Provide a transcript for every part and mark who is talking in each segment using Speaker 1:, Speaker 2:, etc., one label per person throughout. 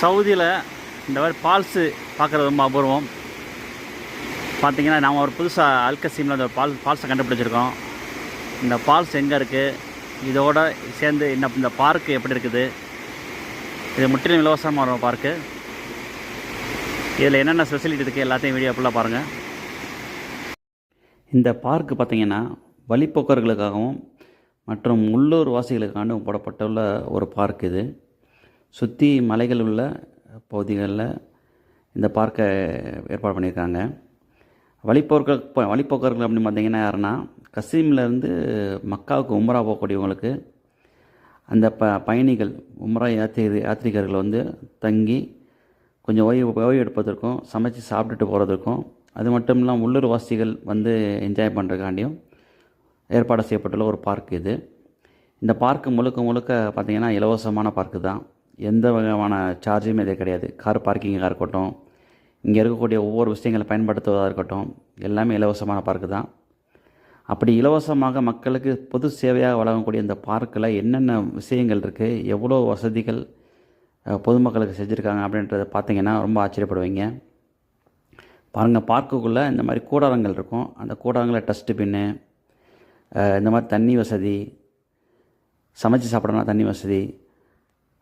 Speaker 1: சவுதியில் இந்த மாதிரி ஃபால்ஸு பார்க்குறது ரொம்ப அபூர்வம். பார்த்திங்கன்னா நாம் ஒரு புதுசாக அல்கசீமில் அந்த ஃபால்ஸை கண்டுபிடிச்சிருக்கோம். இந்த ஃபால்ஸ் எங்கே இருக்குது, இதோடு சேர்ந்து இந்த பார்க்கு எப்படி இருக்குது, இது முற்றிலும் இலவசமாக ஒரு பார்க்கு. இதில் என்னென்ன ஸ்பெசிலிட்டி இருக்குது எல்லாத்தையும் வீடியோ ஃபுல்லாக பாருங்கள். இந்த பார்க்கு பார்த்திங்கன்னா வழிப்போக்கர்களுக்காகவும் மற்றும் உள்ளூர் வாசிகளுக்காகவும் போடப்பட்டுள்ள ஒரு பார்க். இது சுற்றி மலைகள் உள்ள பகுதிகளில் இந்த பார்க்கை ஏற்பாடு பண்ணியிருக்காங்க. வழிப்போக்கர்கள் அப்படின்னு பார்த்திங்கன்னா யாருன்னா, கசீம்லேருந்து மக்காவுக்கு உம்ரா போகக்கூடியவங்களுக்கு அந்த பயணிகள் உம்ரா யாத்திரிகர்கள் வந்து தங்கி கொஞ்சம் ஓய்வு எடுப்பதற்கும் சமைச்சு சாப்பிட்டுட்டு போகிறதுக்கும், அது மட்டும் இல்லாமல் உள்ளூர் வாசிகள் வந்து என்ஜாய் பண்ணுறதுக்காண்டியும் ஏற்பாடு செய்யப்பட்டுள்ள ஒரு பார்க் இது. இந்த பார்க்கு முழுக்க பார்த்திங்கன்னா இலவசமான பார்க்கு தான். எந்த விதமான சார்ஜுமே இதே கிடையாது. கார் பார்க்கிங்காக இருக்கட்டும், இங்கே இருக்கக்கூடிய ஒவ்வொரு விஷயங்களை பயன்படுத்துவதாக இருக்கட்டும், எல்லாமே இலவசமான பார்க்கு தான். அப்படி இலவசமாக மக்களுக்கு பொது சேவையாக வழங்கக்கூடிய இந்த பார்க்கில் என்னென்ன விஷயங்கள் இருக்குது, எவ்வளோ வசதிகள் பொதுமக்களுக்கு செஞ்சுருக்காங்க அப்படின்றத பார்த்திங்கன்னா ரொம்ப ஆச்சரியப்படுவீங்க. பாருங்கள், பார்க்குக்குள்ளே இந்த மாதிரி கூடாரங்கள் இருக்கும். அந்த கூடாரங்களில் டஸ்ட்பின்னு, இந்த மாதிரி தண்ணி வசதி, சமைச்சு சாப்பிடணும்னா தண்ணி வசதி,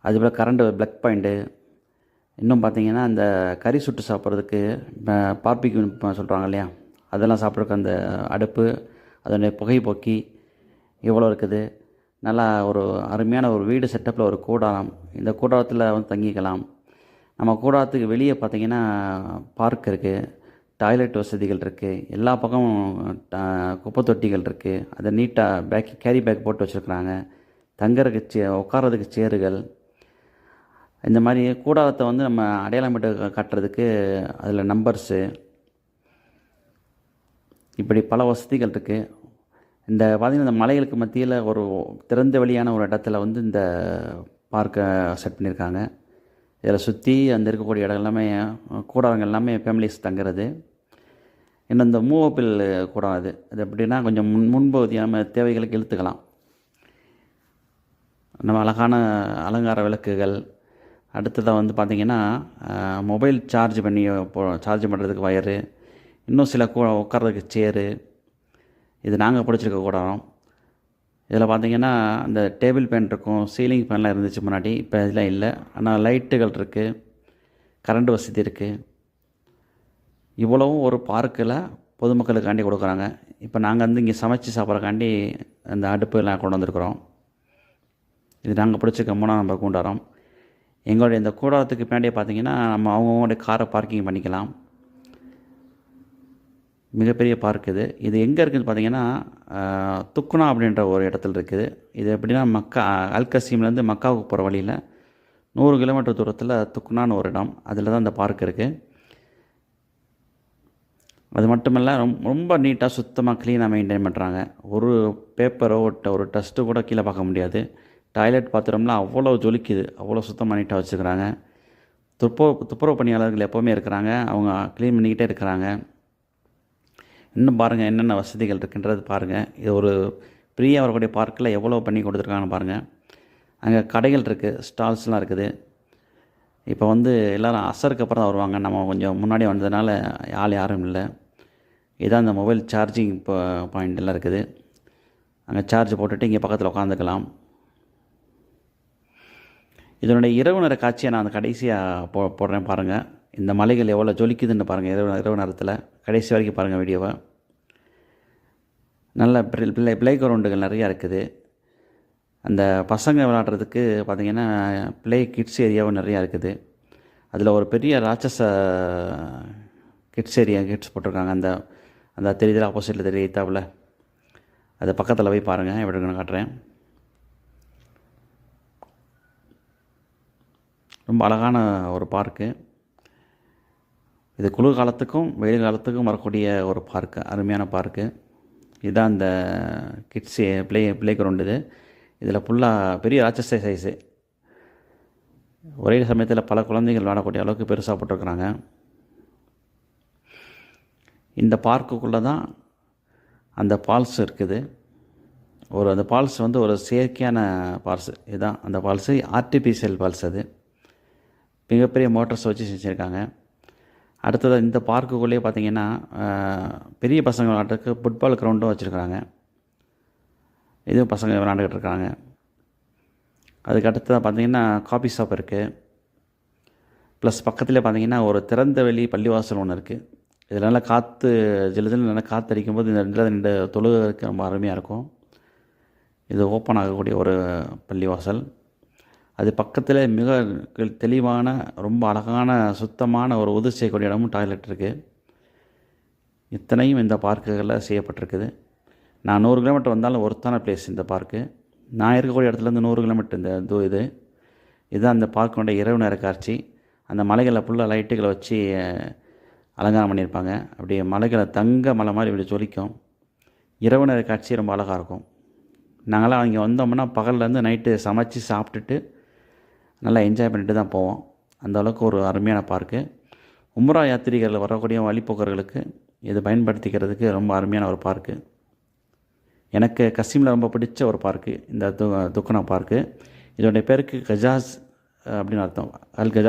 Speaker 1: அதுபோல் கரண்ட்டு ப்ளக் பாயிண்ட்டு, இன்னும் பார்த்திங்கன்னா அந்த கறி சுட்டு சாப்பிட்றதுக்கு பார்பிக்யூ சொல்கிறாங்க இல்லையா, அதெல்லாம் சாப்பிட்றதுக்கு அந்த அடுப்பு, அதனுடைய புகைப்போக்கி இவ்வளோ இருக்குது. நல்லா ஒரு அருமையான ஒரு வீடு செட்டப்பில் ஒரு கூடாரம். இந்த கூடாரத்தில் வந்து தங்கிக்கலாம். நம்ம கூடாரத்துக்கு வெளியே பார்த்திங்கன்னா பார்க் இருக்குது, டாய்லெட் வசதிகள் இருக்குது, எல்லா பக்கமும் குப்பை தொட்டிகள் இருக்குது. அதை நீட்டாக கேரி பேக் போட்டு வச்சுருக்குறாங்க. தங்குறதுக்கு உட்காரதுக்கு சேருகள், இந்த மாதிரி கூடாரத்தை வந்து நம்ம அடையாளமிட்டு காட்டுறதுக்கு அதில் நம்பர்ஸு, இப்படி பல வசதிகள் இருக்குது. இந்த பார்த்திங்கன்னா இந்த மலைகளுக்கு மத்தியில் ஒரு திறந்த வெளியான ஒரு இடத்துல வந்து இந்த பார்க்கை செட் பண்ணியிருக்காங்க. இதில் சுற்றி அந்த இருக்கக்கூடிய இடம் எல்லாமே கூடாரங்கள் எல்லாமே ஃபேமிலிஸ் தங்குறது. இன்னும் இந்த மூவபிள் கூடாரம் அது எப்படின்னா கொஞ்சம் முன்பகுதி நம்ம தேவைகளுக்கு இழுத்துக்கலாம். நம்ம அழகான அலங்கார விளக்குகள், அடுத்ததாக வந்து பார்த்திங்கன்னா மொபைல் சார்ஜ் பண்ணுறதுக்கு வயரு, இன்னும் சில உட்கார்றதுக்கு சேரு. இது நாங்கள் பிடிச்சிருக்க கூடாரம். இதில் பார்த்திங்கன்னா அந்த டேபிள் ஃபேன் இருக்கும், சீலிங் ஃபேன்லாம் இருந்துச்சு முன்னாடி, இப்போ இதெல்லாம் இல்லை. ஆனால் லைட்டுகள் இருக்குது, கரண்ட் வசதி இருக்குது. இவ்வளவும் ஒரு பார்க்கில் பொதுமக்களுக்காண்டி கொடுக்குறாங்க. இப்போ நாங்கள் வந்து இங்கே சமைச்சு சாப்பிட்றக்காண்டி அந்த அடுப்பு எல்லாம் கொண்டு வந்திருக்கிறோம். இது நாங்கள் பிடிச்சிருக்க 3ஆம் நம்பர் கூடாரம். எங்களுடைய இந்த கூடாரத்துக்கு பின்னாடியே பார்த்திங்கன்னா நம்ம அவங்கவுங்களுடைய காரை பார்க்கிங் பண்ணிக்கலாம். மிகப்பெரிய பார்க் இது. இது எங்கே இருக்குதுன்னு பார்த்திங்கன்னா துக்குனா அப்படின்ற ஒரு இடத்துல இருக்குது. இது எப்படின்னா அல்கசீம்லேருந்து மக்காவுக்கு போகிற வழியில் 100 கிலோமீட்டர் தூரத்தில் துக்குனான்னு ஒரு இடம், அதில் தான் இந்த பார்க் இருக்குது. அது மட்டுமல்ல, ரொம்ப நீட்டாக சுத்தமாக க்ளீனாக மெயின்டைன் பண்ணுறாங்க. ஒரு பேப்பரோ ஒரு டஸ்ட்டு கூட கீழே பார்க்க முடியாது. டாய்லெட் பாத்திரம்லாம் அவ்வளோ ஜொலிக்குது, அவ்வளோ சுத்தமாக நீட்டாக வச்சுக்கிறாங்க. துப்புரவு பணியாளர்கள் எப்போவுமே இருக்கிறாங்க, அவங்க க்ளீன் பண்ணிக்கிட்டே இருக்கிறாங்க. இன்னும் பாருங்கள் என்னென்ன வசதிகள் இருக்குன்றது பாருங்கள். இது ஒரு ஃப்ரீயாக வரக்கூடிய பார்க்கில் எவ்வளோ பண்ணி கொடுத்துருக்காங்கன்னு பாருங்கள். அங்கே கடைகள் இருக்குது, ஸ்டால்ஸ்லாம் இருக்குது. இப்போ வந்து எல்லோரும் அசருக்கு அப்புறம் தான் வருவாங்க. நம்ம கொஞ்சம் முன்னாடி வந்ததுனால யாரும் இல்லை. இதான் அந்த மொபைல் சார்ஜிங் பாயிண்ட் எல்லாம் இருக்குது. அங்கே சார்ஜ் போட்டுட்டு இங்கே பக்கத்தில் உட்காந்துக்கலாம். இதனுடைய இரவு நேர காட்சியை நான் அந்த கடைசியாக போடுறேன் பாருங்கள். இந்த மலைகள் எவ்வளோ ஜொலிக்குதுன்னு பாருங்கள். இரவு நேரத்தில் கடைசி வரைக்கும் பாருங்கள் வீடியோவை. நல்ல ப்ளே கிரவுண்டுகள் நிறையா இருக்குது. அந்த பசங்க விளையாடுறதுக்கு பார்த்திங்கன்னா கிட்ஸ் ஏரியாவும் நிறையா இருக்குது. அதில் ஒரு பெரிய ராட்சச கிட்ஸ் போட்டிருக்காங்க. அந்த தெரியுதில் ஆப்போசிட்டில் தெரிய எத்தாவில், அது பக்கத்தில் போய் பாருங்கள், எப்படி இருக்குன்னு காட்டுறேன். ரொம்ப அழகான ஒரு பார்க்கு இது. குளிர் காலத்துக்கும் வெயில் காலத்துக்கும் வரக்கூடிய ஒரு பார்க்கு, அருமையான பார்க்கு. இதுதான் இந்த கிட்ஸ் ப்ளே கிரவுண்டு. இதில் ஃபுல்லாக பெரிய ராட்சச சைஸு, ஒரே சமயத்தில் பல குழந்தைகள் விளையாடக்கூடிய அளவுக்கு பெருசாக போட்டிருக்கிறாங்க. இந்த பார்க்குக்குள்ளே தான் அந்த ஃபால்ஸ் இருக்குது. அந்த ஃபால்ஸ் வந்து ஒரு செயற்கையான ஃபால்ஸு. இதுதான் அந்த ஃபால்ஸு, ஆர்டிஃபிஷியல் ஃபால்ஸ். அது மிகப்பெரிய மோட்டர்ஸ் வச்சு செஞ்சுருக்காங்க. அடுத்தது இந்த பார்க்குக்குள்ளேயே பார்த்திங்கன்னா பெரிய பசங்க விளையாட்டுக்கு ஃபுட்பால் கிரவுண்டும் வச்சுருக்காங்க. இதுவும் பசங்க விளையாண்டுக்கிட்டு இருக்காங்க. அதுக்கு அடுத்ததாக பார்த்திங்கன்னா காஃபி ஷாப் இருக்குது. ப்ளஸ் பக்கத்தில் பார்த்திங்கன்னா ஒரு திறந்த வெளி பள்ளிவாசல் ஒன்று இருக்குது. இதில் நல்லா காற்று ஜில்லுன்னு நல்லா காற்று அடிக்கும்போது இந்த ரெண்டு தொழுகிறதுக்கு ரொம்ப அருமையாக இருக்கும். இது ஓப்பன் ஆகக்கூடிய ஒரு பள்ளிவாசல். அது பக்கத்தில் மிக தெளிவான ரொம்ப அழகான சுத்தமான ஒரு உதவி செய்யக்கூடிய இடமும் டாய்லெட் இருக்குது. இத்தனையும் இந்த பார்க்குகளில் செய்யப்பட்டிருக்குது. நான் 100 கிலோமீட்டர் வந்தாலும் ஒர்த்தான பிளேஸ் இந்த பார்க்கு. நான் இருக்கக்கூடிய இடத்துலேருந்து 100 கிலோமீட்டர் இந்த இதுதான் அந்த பார்க்குடைய இரவு நேர காட்சி. அந்த மலைகளை ஃபுல்லாக லைட்டுகளை வச்சு அலங்காரம் பண்ணியிருப்பாங்க. அப்படியே மலைகளை தங்க மலை மாதிரி இப்படி ஜொலிக்கும். இரவு நேர காட்சி ரொம்ப அழகாக இருக்கும். நாங்களாம் அங்கே வந்தோம்னா பகல்லேருந்து நைட்டு சமைச்சு சாப்பிட்டுட்டு நல்லா என்ஜாய் பண்ணிட்டு தான் போவோம். அந்தளவுக்கு ஒரு அருமையான பார்க்கு. உம்ரா யாத்திரிகர்கள் வரக்கூடிய வழிப்போக்கர்களுக்கு இதை பயன்படுத்திக்கிறதுக்கு ரொம்ப அருமையான ஒரு பார்க்கு. எனக்கு கசீமில் ரொம்ப பிடிச்ச ஒரு பார்க்கு இந்த துக்னா பார்க்கு. இதோடைய பேருக்கு கஜாஸ் அப்படின்னு அர்த்தம். அல் கஜாஸ்